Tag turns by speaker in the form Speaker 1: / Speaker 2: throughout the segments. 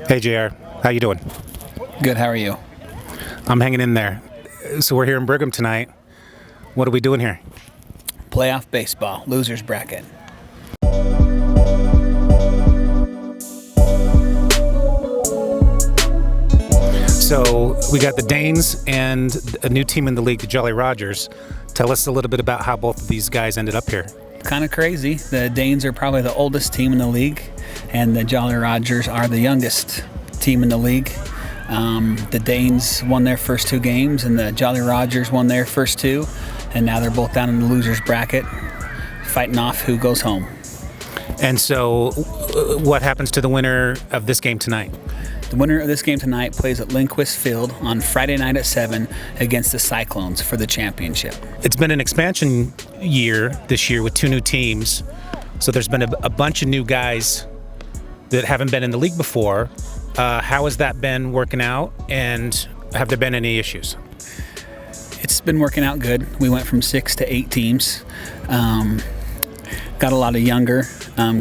Speaker 1: Hey JR, how you doing?
Speaker 2: Good, how are you?
Speaker 1: I'm hanging in there. So we're here in Brigham tonight. What are we doing here?
Speaker 2: Playoff baseball, losers bracket.
Speaker 1: So we got the Danes and a new team in the league, the Jolly Rogers. Tell us a little bit about how both of these guys ended up here.
Speaker 2: Kind of crazy. The Danes are probably the oldest team in the league, and the Jolly Rogers are the youngest team in the league. The Danes won their first two games, and the Jolly Rogers won their first two, and now they're both down in the losers bracket, fighting off who goes home.
Speaker 1: And so what happens to the winner of this game tonight?
Speaker 2: The winner of this game tonight plays at Lindquist Field on Friday night at 7 against the Cyclones for the championship.
Speaker 1: It's been an expansion year this year with two new teams. So there's been a bunch of new guys that haven't been in the league before. How has that been working out, and have there been any issues?
Speaker 2: It's been working out good. We went from 6 to 8 teams. Got a lot of younger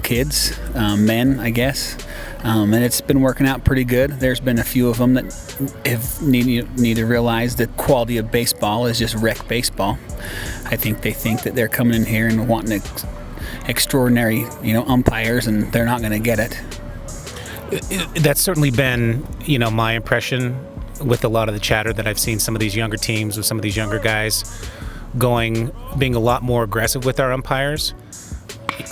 Speaker 2: kids, men, I guess. And it's been working out pretty good. There's been a few of them that need to realize the quality of baseball is just rec baseball. I think they think that they're coming in here and wanting extraordinary, umpires, and they're not going to get it.
Speaker 1: That's certainly been, my impression with a lot of the chatter that I've seen some of these younger teams with some of these younger guys being a lot more aggressive with our umpires,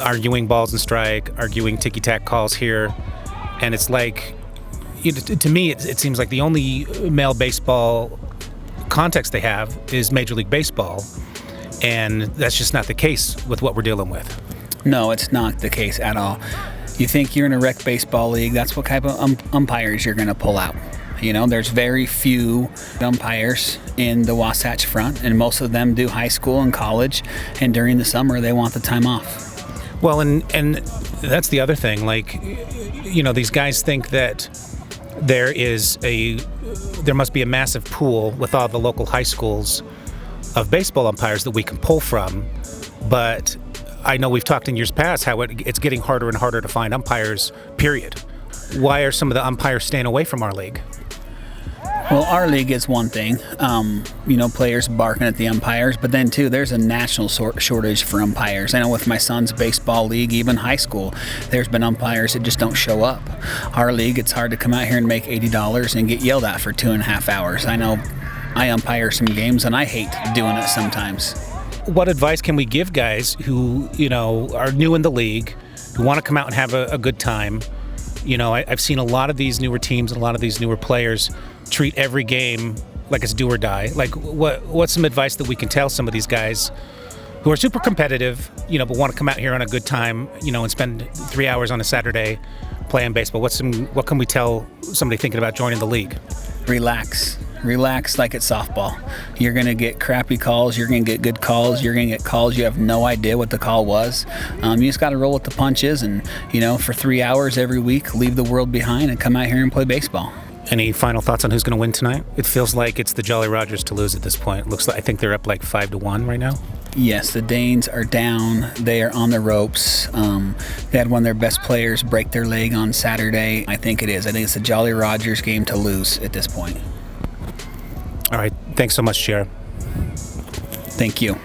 Speaker 1: arguing balls and strike, arguing ticky-tack calls here. And it's like, to me, it seems like the only male baseball context they have is Major League Baseball. And that's just not the case with what we're dealing with.
Speaker 2: No, it's not the case at all. You think you're in a rec baseball league, that's what type of umpires you're going to pull out. There's very few umpires in the Wasatch front, and most of them do high school and college, and during the summer they want the time off.
Speaker 1: Well, and that's the other thing. These guys think that there must be a massive pool with all the local high schools of baseball umpires that we can pull from. But I know we've talked in years past how it's getting harder and harder to find umpires, period. Why are some of the umpires staying away from our league?
Speaker 2: Well, our league is one thing, players barking at the umpires, but then too, there's a national shortage for umpires. I know with my son's baseball league, even high school, there's been umpires that just don't show up. Our league, it's hard to come out here and make $80 and get yelled at for 2.5 hours. I know I umpire some games and I hate doing it sometimes.
Speaker 1: What advice can we give guys who, are new in the league, who want to come out and have a good time? I've seen a lot of these newer teams and a lot of these newer players treat every game like it's do or die. Like, what's some advice that we can tell some of these guys who are super competitive, but want to come out here on a good time, and spend 3 hours on a Saturday playing baseball? What can we tell somebody thinking about joining the league?
Speaker 2: Relax like it's softball. You're going to get crappy calls, you're going to get good calls, you're going to get calls you have no idea what the call was. You just got to roll with the punches and, for 3 hours every week, leave the world behind and come out here and play baseball.
Speaker 1: Any final thoughts on who's going to win tonight? It feels like it's the Jolly Rogers to lose at this point. I think they're up like 5-1 right now.
Speaker 2: Yes, the Danes are down. They are on the ropes. They had one of their best players break their leg on Saturday. I think it's the Jolly Rogers game to lose at this point.
Speaker 1: All right. Thanks so much, Sheriff.
Speaker 2: Thank you.